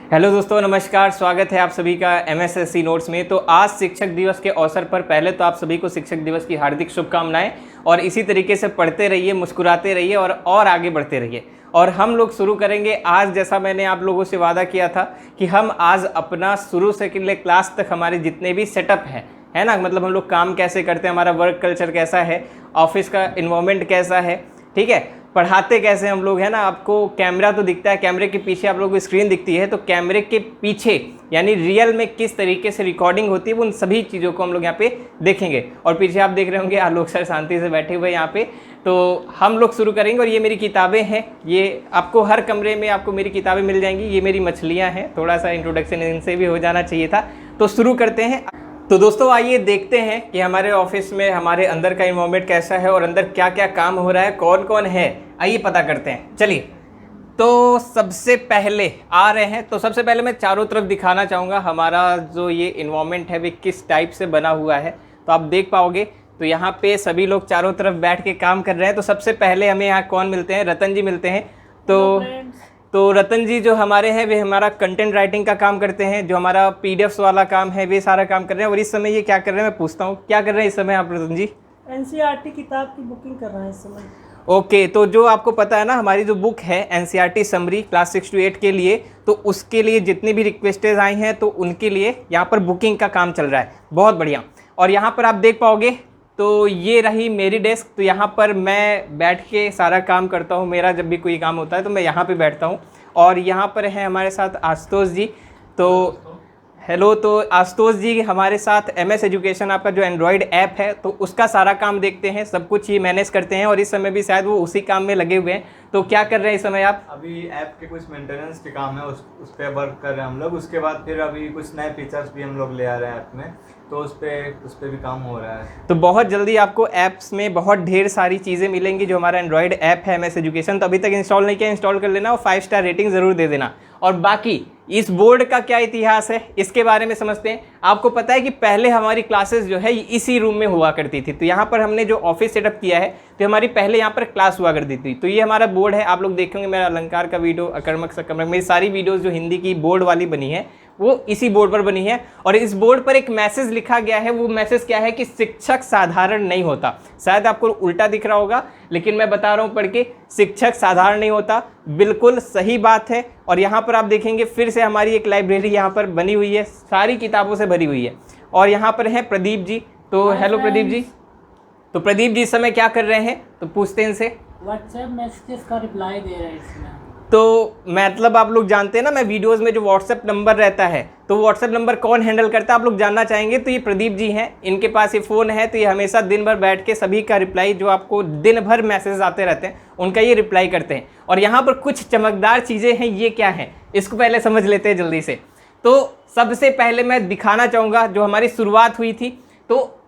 Hello दोस्तों, नमस्कार। स्वागत है आप सभी का एमएसएससी नोट्स में। तो आज शिक्षक दिवस के अवसर पर पहले तो आप सभी को शिक्षक दिवस की हार्दिक शुभकामनाएं और इसी तरीके से पढ़ते रहिए, मुस्कुराते रहिए और आगे बढ़ते रहिए। और हम लोग शुरू करेंगे आज, जैसा मैंने आप लोगों से वादा किया था कि हम आज अपना शुरू से ले क्लास तक हमारे जितने भी सेटअप है ना, मतलब हम लोग काम कैसे करते हैं, हमारा वर्क कल्चर कैसा है, ऑफिस का इन्वायरमेंट कैसा है, ठीक है, पढ़ाते कैसे हम लोग, है ना। आपको कैमरा तो दिखता है, कैमरे के पीछे आप लोगों को स्क्रीन दिखती है, तो कैमरे के पीछे यानी रियल में किस तरीके से रिकॉर्डिंग होती है, उन सभी चीज़ों को हम लोग यहाँ पे देखेंगे। और पीछे आप देख रहे होंगे आलोक सर शांति से बैठे हुए यहाँ पे। तो हम लोग शुरू करेंगे। और ये मेरी किताबें हैं, ये आपको हर कमरे में आपको मेरी किताबें मिल जाएंगी। ये मेरी मछलियाँ हैं, थोड़ा सा इंट्रोडक्शन इनसे भी हो जाना चाहिए था। तो शुरू करते हैं। तो दोस्तों आइए देखते हैं कि हमारे ऑफिस में हमारे अंदर का इन्वायरमेंट कैसा है और अंदर क्या क्या काम हो रहा है, कौन कौन है, आइए पता करते हैं। चलिए, तो सबसे पहले आ रहे हैं। तो सबसे पहले मैं चारों तरफ दिखाना चाहूँगा हमारा जो ये इन्वायरमेंट है वे किस टाइप से बना हुआ है। तो आप देख पाओगे, तो यहाँ पे सभी लोग चारों तरफ बैठ के काम कर रहे हैं। तो सबसे पहले हमें यहाँ कौन मिलते हैं, रतन जी मिलते हैं। तो रतन जी जो हमारे हैं वे हमारा कंटेंट राइटिंग का काम करते हैं, जो हमारा पीडीएफ्स वाला काम है वे सारा काम कर रहे हैं। और इस समय ये क्या कर रहे हैं, मैं पूछता हूँ, क्या कर रहे हैं इस समय आप रतन जी? एनसीईआरटी किताब की बुकिंग कर रहे हैं इस समय। ओके, तो जो आपको पता है ना, हमारी जो बुक है एनसीईआरटी समरी क्लास 6 to 8 के लिए, तो उसके लिए जितनी भी रिक्वेस्टेज आई हैं तो उनके लिए यहाँ पर बुकिंग का काम चल रहा है। बहुत बढ़िया। और यहाँ पर आप देख पाओगे, तो ये रही मेरी डेस्क। तो यहाँ पर मैं बैठ के सारा काम करता हूँ। मेरा जब भी कोई काम होता है तो मैं यहाँ पे बैठता हूँ। और यहाँ पर है हमारे साथ आशुतोष जी। तो हेलो, तो आशुतोष जी हमारे साथ एमएस एजुकेशन आपका जो एंड्रॉयड ऐप है तो उसका सारा काम देखते हैं, सब कुछ ही मैनेज करते हैं। और इस समय भी शायद वो उसी काम में लगे हुए हैं। तो क्या कर रहे हैं इस समय आप? अभी ऐप के कुछ मेंटेनेंस के काम है, उस पर वर्क कर रहे हैं हम लोग। उसके बाद फिर अभी कुछ नए फीचर्स भी हम लोग ले आ रहे हैं ऐप में, तो उस पर भी काम हो रहा है। तो बहुत जल्दी आपको ऐप्स में बहुत ढेर सारी चीज़ें मिलेंगी। जो हमारा एंड्रॉयड ऐप है एमएस एजुकेशन, तो अभी तक इंस्टॉल नहीं किया, इंस्टॉल कर लेना और 5 स्टार रेटिंग ज़रूर दे देना। और बाकी इस बोर्ड का क्या इतिहास है इसके बारे में समझते हैं। आपको पता है कि पहले हमारी क्लासेस जो है इसी रूम में हुआ करती थी। तो यहाँ पर हमने जो ऑफिस सेटअप किया है, तो हमारी पहले यहाँ पर क्लास हुआ करती थी। तो ये हमारा बोर्ड है, आप लोग देखेंगे मेरा अलंकार का वीडियो, अकर्मक सकर्मक, मेरी सारी वीडियोज़ जो हिंदी की बोर्ड वाली बनी है वो इसी बोर्ड पर बनी है। और इस बोर्ड पर एक मैसेज लिखा गया है। वो मैसेज क्या है कि शिक्षक साधारण नहीं होता। शायद आपको उल्टा दिख रहा होगा, लेकिन मैं बता रहा हूँ पढ़ के, शिक्षक साधारण नहीं होता, बिल्कुल सही बात है। और यहाँ पर आप देखेंगे फिर से हमारी एक लाइब्रेरी यहाँ पर बनी हुई है, सारी किताबों से भरी हुई है। और यहाँ पर है प्रदीप जी। तो हेलो प्रदीप जी। तो प्रदीप जी इस समय क्या कर रहे हैं, तो पूछते हैं इनसे। व्हाट्सएप मैसेजेस का रिप्लाई दे रहे हैं इसमें। तो मतलब आप लोग जानते हैं ना, मैं वीडियोस में जो व्हाट्सएप नंबर रहता है, तो व्हाट्सएप नंबर कौन हैंडल करता है आप लोग जानना चाहेंगे। तो ये प्रदीप जी हैं, इनके पास ये फ़ोन है। तो ये हमेशा दिन भर बैठ के सभी का रिप्लाई, जो आपको दिन भर मैसेज आते रहते हैं उनका ये रिप्लाई करते हैं। और यहाँ पर कुछ चमकदार चीज़ें हैं, ये क्या हैं इसको पहले समझ लेते हैं जल्दी से। तो सबसे पहले मैं दिखाना चाहूँगा जो हमारी शुरुआत हुई थी, तो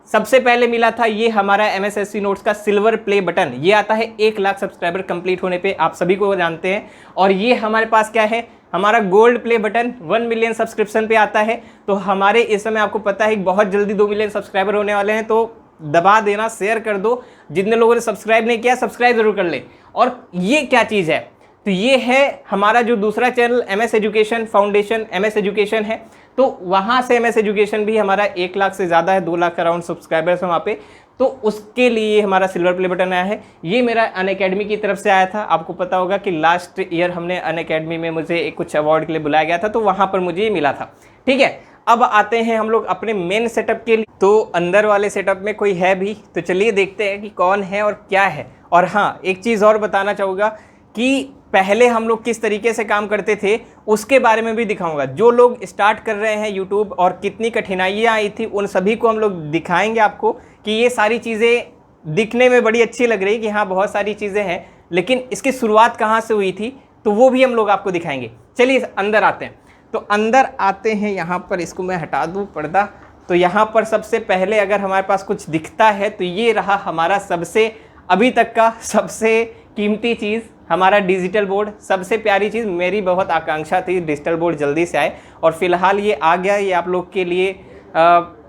सबसे पहले मिला था ये हमारा एमएसएससी नोट्स का सिल्वर प्ले बटन। ये आता है 1 लाख सब्सक्राइबर कंप्लीट होने पे, आप सभी को जानते हैं। और ये हमारे पास क्या है, हमारा gold play button 1 million subscription पे आता है। तो हमारे इस समय आपको पता है बहुत जल्दी 2 मिलियन सब्सक्राइबर होने वाले हैं। तो दबा देना, शेयर कर दो। जितने लोगों ने सब्सक्राइब नहीं किया सब्सक्राइब जरूर कर ले। और ये क्या चीज़ है, तो ये है हमारा जो दूसरा channel MS education foundation MS education है। तो वहाँ से एमएस एजुकेशन भी हमारा 1 लाख से ज़्यादा है, 2 लाख अराउंड सब्सक्राइबर्स हैं वहाँ पे। तो उसके लिए हमारा सिल्वर प्ले बटन आया है। ये मेरा अनअकैडमी की तरफ से आया था। आपको पता होगा कि लास्ट ईयर हमने अनअकैडमी में मुझे कुछ अवार्ड के लिए बुलाया गया था, तो वहाँ पर मुझे ये मिला था। ठीक है, अब आते हैं हम लोग अपने मेन सेटअप के लिए। तो अंदर वाले सेटअप में कोई है भी, तो चलिए देखते हैं कि कौन है और क्या है। और हाँ, एक चीज़ और बताना चाहूँगा कि पहले हम लोग किस तरीके से काम करते थे उसके बारे में भी दिखाऊंगा। जो लोग स्टार्ट कर रहे हैं यूट्यूब और कितनी कठिनाइयाँ आई थी उन सभी को हम लोग दिखाएंगे आपको कि ये सारी चीज़ें दिखने में बड़ी अच्छी लग रही कि हाँ बहुत सारी चीज़ें हैं, लेकिन इसकी शुरुआत कहाँ से हुई थी तो वो भी हम लोग आपको दिखाएंगे। चलिए अंदर आते हैं। तो अंदर आते हैं, यहाँ पर इसको मैं हटा दूँ पर्दा। तो यहाँ पर सबसे पहले अगर हमारे पास कुछ दिखता है तो ये रहा हमारा सबसे अभी तक का सबसे कीमती चीज़, हमारा डिजिटल बोर्ड। सबसे प्यारी चीज़, मेरी बहुत आकांक्षा थी डिजिटल बोर्ड जल्दी से आए और फिलहाल ये आ गया। ये आप लोग के लिए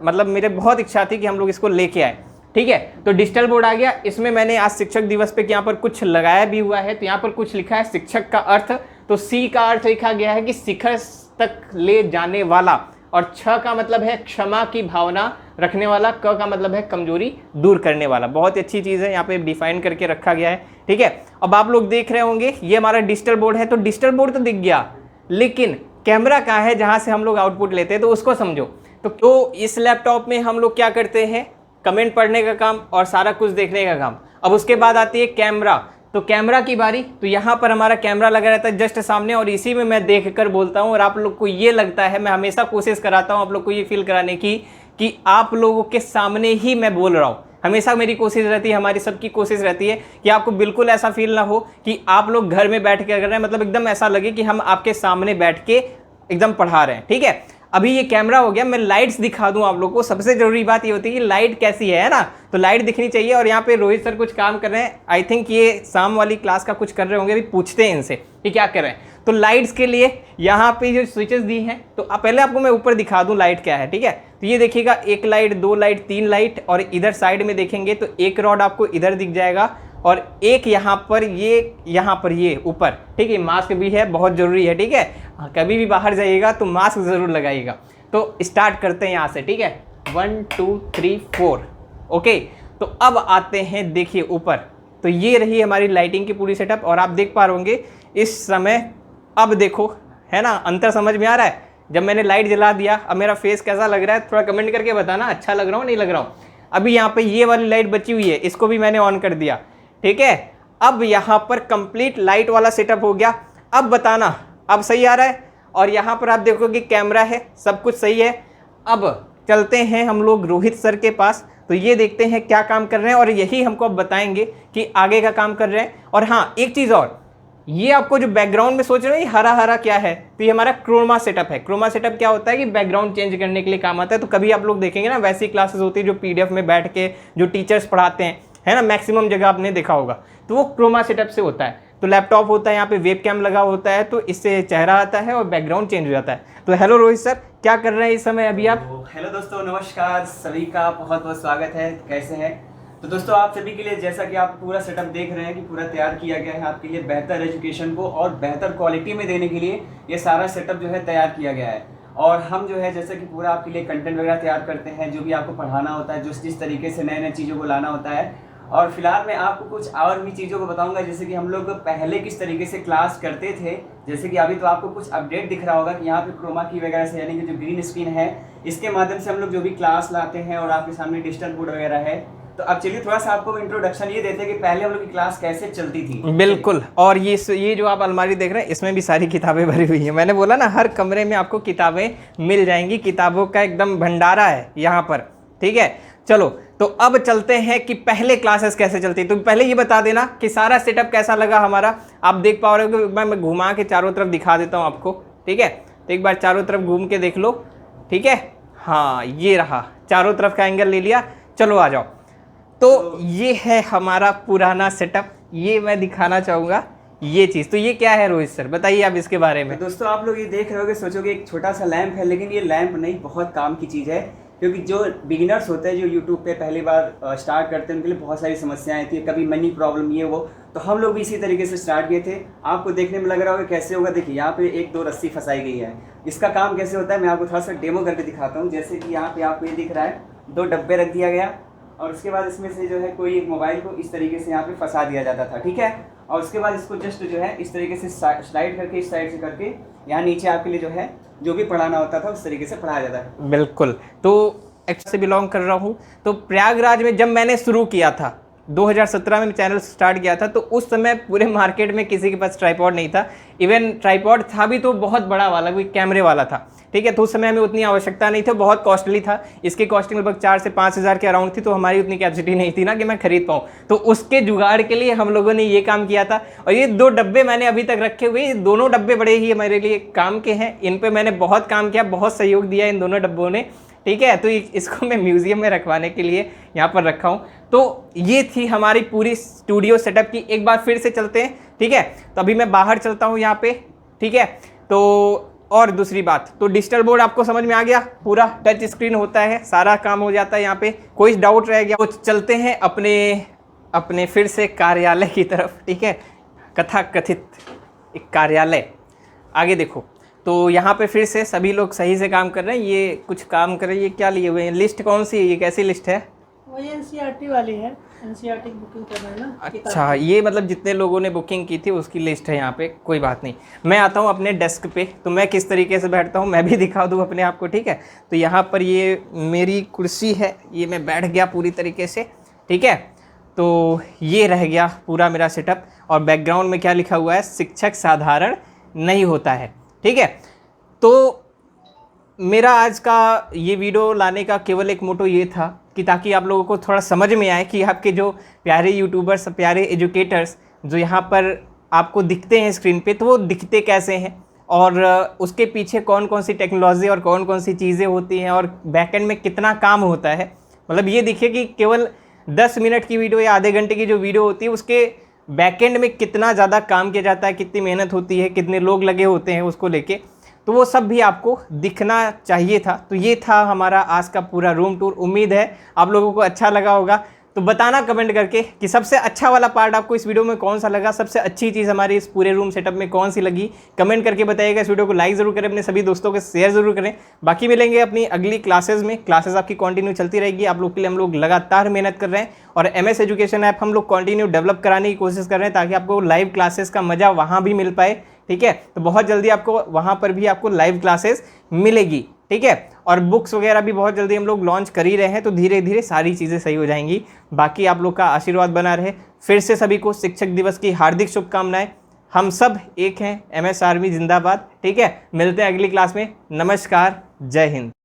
मतलब मेरे बहुत इच्छा थी कि हम लोग इसको लेके आए। ठीक है, तो डिजिटल बोर्ड आ गया। इसमें मैंने आज शिक्षक दिवस पे यहाँ पर कुछ लगाया भी हुआ है। तो यहाँ पर कुछ लिखा है शिक्षक का अर्थ। तो सी का अर्थ लिखा गया है कि शिखर तक ले जाने वाला, और छ का मतलब है क्षमा की भावना रखने वाला, क का मतलब है कमजोरी दूर करने वाला। बहुत अच्छी चीज़ है, यहाँ पे डिफाइन करके रखा गया है। ठीक है, अब आप लोग देख रहे होंगे ये हमारा डिजिटल बोर्ड है, तो डिजिटल बोर्ड तो दिख गया, लेकिन कैमरा कहाँ है जहाँ से हम लोग आउटपुट लेते हैं, तो उसको समझो। तो इस लैपटॉप में हम लोग क्या करते हैं, कमेंट पढ़ने का काम और सारा कुछ देखने का काम। अब उसके बाद आती है कैमरा, तो कैमरा की बारी, तो यहाँ पर हमारा कैमरा लगा रहता है जस्ट सामने, और इसी में मैं देख कर बोलता हूँ, और आप लोग को ये लगता है, मैं हमेशा कोशिश कराता हूँ आप लोग को ये फील कराने की कि आप लोगों के सामने ही मैं बोल रहा हूँ। हमेशा मेरी कोशिश रहती है, हमारी सबकी कोशिश रहती है कि आपको बिल्कुल ऐसा फील ना हो कि आप लोग घर में बैठ के कर रहे हैं, मतलब एकदम ऐसा लगे कि हम आपके सामने बैठ के एकदम पढ़ा रहे हैं। ठीक है, अभी ये कैमरा हो गया, मैं लाइट्स दिखा दूं आप लोगों को। सबसे जरूरी बात ये होती है कि लाइट कैसी है ना, तो लाइट दिखनी चाहिए। और यहाँ पे रोहित सर कुछ काम कर रहे हैं, आई थिंक ये शाम वाली क्लास का कुछ कर रहे होंगे, अभी पूछते हैं इनसे कि क्या कर रहे हैं। तो लाइट्स के लिए यहाँ पे जो स्विचेस दी हैं, तो पहले आपको मैं ऊपर दिखा दूं लाइट क्या है। ठीक है, तो ये देखिएगा, एक लाइट, दो लाइट, तीन लाइट, और इधर साइड में देखेंगे तो एक रॉड आपको इधर दिख जाएगा, और एक यहाँ पर ये ऊपर। ठीक है, मास्क भी है, बहुत ज़रूरी है। ठीक है, कभी भी बाहर जाइएगा तो मास्क ज़रूर लगाइएगा। तो स्टार्ट करते हैं यहाँ से। ठीक है, 1 2 3 4। ओके, तो अब आते हैं, देखिए ऊपर, तो ये रही हमारी लाइटिंग की पूरी सेटअप, और आप देख पा रहे होंगे इस समय। अब देखो, है ना, अंतर समझ में आ रहा है। जब मैंने लाइट जला दिया, अब मेरा फेस कैसा लग रहा है थोड़ा कमेंट करके बताना, अच्छा लग रहा हूँ नहीं लग रहा हूँ। अभी यहाँ पे ये वाली लाइट बची हुई है, इसको भी मैंने ऑन कर दिया। ठीक है, अब यहाँ पर कंप्लीट लाइट वाला सेटअप हो गया। अब बताना अब सही आ रहा है, और यहाँ पर आप देखोगे कैमरा है, सब कुछ सही है। अब चलते हैं हम लोग रोहित सर के पास, तो ये देखते हैं क्या काम कर रहे हैं, और यही हमको अब बताएंगे कि आगे का काम कर रहे हैं। और हाँ, एक चीज़ और, ये आपको जो बैकग्राउंड में सोच रहे हैं हरा हरा क्या है, तो ये हमारा क्रोमा सेटअप है। क्रोमा सेटअप क्या होता है कि बैकग्राउंड चेंज करने के लिए काम आता है। तो कभी आप लोग देखेंगे ना, वैसी क्लासेस होती है जो PDF में बैठ के जो टीचर्स पढ़ाते हैं, है ना, मैक्सिमम जगह आपने देखा होगा, तो वो क्रोमा सेटअप से होता है। तो लैपटॉप होता है, यहाँ पे वेब कैम लगा होता है, तो इससे चेहरा आता है और बैकग्राउंड चेंज हो जाता है। तो हेलो रोहित सर, क्या कर रहे हैं इस समय अभी आप? हेलो दोस्तों, नमस्कार, सभी का बहुत बहुत स्वागत है। कैसे हैं? तो दोस्तों, आप सभी के लिए, जैसा कि आप पूरा सेटअप देख रहे हैं कि पूरा तैयार किया गया है आपके लिए बेहतर एजुकेशन को और बेहतर क्वालिटी में देने के लिए, ये सारा सेटअप जो है तैयार किया गया है। और हम जो है जैसे कि पूरा आपके लिए कंटेंट वगैरह तैयार करते हैं, जो भी आपको पढ़ाना होता है, जिस तरीके से नए नए चीज़ों को लाना होता है। और फिलहाल मैं आपको कुछ और भी चीज़ों को बताऊंगा, जैसे कि हम लोग पहले किस तरीके से क्लास करते थे। जैसे कि अभी तो आपको कुछ अपडेट दिख रहा होगा कि यहाँ पे क्रोमा की वगैरह से, यानी कि जो ग्रीन स्क्रीन है, इसके माध्यम से हम लोग जो भी क्लास लाते हैं, और आपके सामने डिजिटल बोर्ड वगैरह है। तो अब चलिए थोड़ा सा आपको इंट्रोडक्शन ये देते हैं कि पहले हम लोग की क्लास कैसे चलती थी। बिल्कुल, और ये जो आप अलमारी देख रहे हैं, इसमें भी सारी किताबें भरी हुई हैं। मैंने बोला ना, हर कमरे में आपको किताबें मिल जाएंगी, किताबों का एकदम भंडारा है यहाँ पर। ठीक है, चलो तो अब चलते हैं कि पहले क्लासेस कैसे चलती। तो पहले ये बता देना कि सारा सेटअप कैसा लगा हमारा। आप देख पा रहे हो कि मैं घुमा के चारों तरफ दिखा देता हूँ आपको। ठीक है, तो एक बार चारों तरफ घूम के देख लो। ठीक है, हाँ, ये रहा, चारों तरफ का एंगल ले लिया। चलो आ जाओ। तो ये है हमारा पुराना सेटअप, ये मैं दिखाना चाहूँगा ये चीज़। तो ये क्या है रोहित सर, बताइए आप इसके बारे में। तो दोस्तों, आप लोग ये देख रहे होगे, सोचोगे एक छोटा सा लैंप है, लेकिन ये लैंप नहीं, बहुत काम की चीज़ है। क्योंकि जो बिगिनर्स होते हैं, जो यूट्यूब पे पहली बार स्टार्ट करते हैं, उनके लिए बहुत सारी समस्याएं थी, कभी मनी प्रॉब्लम ये वो। तो हम लोग भी इसी तरीके से स्टार्ट किए थे। आपको देखने में लग रहा होगा कैसे होगा। देखिए, यहाँ पे एक दो रस्सी फंसाई गई है। इसका काम कैसे होता है मैं आपको थोड़ा सा डेमो करके दिखाता हूँ। जैसे कि यहाँ पे आपको ये दिख रहा है, 2 डब्बे रख दिया गया, और उसके बाद इसमें से जो है कोई एक मोबाइल को इस तरीके से यहाँ पे फंसा दिया जाता था। ठीक है, और उसके बाद इसको जस्ट जो है इस तरीके से स्लाइड करके, इस साइड से करके, यहाँ नीचे आपके लिए जो है जो भी पढ़ाना होता था उस तरीके से पढ़ाया जाता है। बिल्कुल, तो से बिलोंग कर रहा हूँ। तो प्रयागराज में जब मैंने शुरू किया था, 2017 में चैनल स्टार्ट किया था, तो उस समय पूरे मार्केट में किसी के पास ट्राइपॉड नहीं था। इवन ट्राइपॉड था भी तो बहुत बड़ा वाला, कोई कैमरे वाला था। ठीक है, तो उस समय हमें उतनी आवश्यकता नहीं थी, बहुत कॉस्टली था। इसकी कॉस्टिंग लगभग 4 से 5 हज़ार के अराउंड थी, तो हमारी उतनी कैपेसिटी नहीं थी ना कि मैं खरीद पाऊँ। तो उसके जुगाड़ के लिए हम लोगों ने ये काम किया था। और ये 2 डब्बे मैंने अभी तक रखे हुए, ये दोनों डब्बे बड़े ही मेरे लिए काम के हैं। इन पर मैंने बहुत काम किया, बहुत सहयोग दिया इन दोनों डब्बों ने। ठीक है, तो इसको मैं म्यूज़ियम में रखवाने के लिए यहाँ पर रखा हूँ। तो ये थी हमारी पूरी स्टूडियो सेटअप की। एक बार फिर से चलते हैं। ठीक है, तो अभी मैं बाहर चलता हूँ यहाँ पे। ठीक है, तो और दूसरी बात, तो डिजिटल बोर्ड आपको समझ में आ गया, पूरा टच स्क्रीन होता है, सारा काम हो जाता है यहाँ पे। कोई डाउट रह गया तो चलते हैं अपने फिर से कार्यालय की तरफ। ठीक है, कथा कथित एक कार्यालय। आगे देखो। तो यहाँ पे फिर से सभी लोग सही से काम कर रहे हैं। ये कुछ काम कर रहे हैं, ये क्या लिए हुए हैं? लिस्ट कौन सी है, ये कैसी लिस्ट है? वही एनसीईआरटी वाली है, एनसीईआरटी की बुकिंग कर रहे हैं ना। अच्छा, ये मतलब जितने लोगों ने बुकिंग की थी उसकी लिस्ट है यहाँ पे। कोई बात नहीं, मैं आता हूँ अपने डेस्क पे, तो मैं किस तरीके से बैठता हूँ मैं भी दिखा दूँ अपने आप को, ठीक है। तो यहाँ पर ये मेरी कुर्सी है, ये मैं बैठ गया पूरी तरीके से, ठीक है। तो ये रह गया पूरा मेरा सेटअप। और बैकग्राउंड में क्या लिखा हुआ है? शिक्षक साधारण नहीं होता है, ठीक है। तो मेरा आज का ये वीडियो लाने का केवल एक मोटो ये था कि ताकि आप लोगों को थोड़ा समझ में आए कि आपके जो प्यारे यूट्यूबर्स, प्यारे एजुकेटर्स जो यहाँ पर आपको दिखते हैं स्क्रीन पे, तो वो दिखते कैसे हैं और उसके पीछे कौन कौन सी टेक्नोलॉजी और कौन कौन सी चीज़ें होती हैं और बैकएंड में कितना काम होता है। मतलब ये देखिए कि केवल 10 मिनट की वीडियो या आधे घंटे की जो वीडियो होती है उसके बैकएंड में कितना ज़्यादा काम किया जाता है, कितनी मेहनत होती है, कितने लोग लगे होते हैं उसको लेके, तो वो सब भी आपको दिखना चाहिए था। तो ये था हमारा आज का पूरा रूम टूर। उम्मीद है आप लोगों को अच्छा लगा होगा। तो बताना कमेंट करके कि सबसे अच्छा वाला पार्ट आपको इस वीडियो में कौन सा लगा, सबसे अच्छी चीज़ हमारी इस पूरे रूम सेटअप में कौन सी लगी, कमेंट करके बताइएगा। इस वीडियो को लाइक ज़रूर करें, अपने सभी दोस्तों को शेयर ज़रूर करें। बाकी मिलेंगे अपनी अगली क्लासेज में। क्लासेज आपकी कंटिन्यू चलती रहेगी, आप लोग के लिए हम लोग लगातार मेहनत कर रहे हैं और MS एजुकेशन ऐप हम लोग कंटिन्यू डेवलप कराने की कोशिश कर रहे हैं ताकि आपको लाइव क्लासेस का मज़ा वहाँ भी मिल पाए, ठीक है। तो बहुत जल्दी आपको वहाँ पर भी आपको लाइव क्लासेस मिलेगी, ठीक है। और बुक्स वगैरह भी बहुत जल्दी हम लोग लॉन्च कर ही रहे हैं, तो धीरे धीरे सारी चीज़ें सही हो जाएंगी। बाकी आप लोग का आशीर्वाद बना रहे। फिर से सभी को शिक्षक दिवस की हार्दिक शुभकामनाएं। हम सब एक हैं, MS आर्मी जिंदाबाद, ठीक है। मिलते हैं अगली क्लास में। नमस्कार, जय हिंद।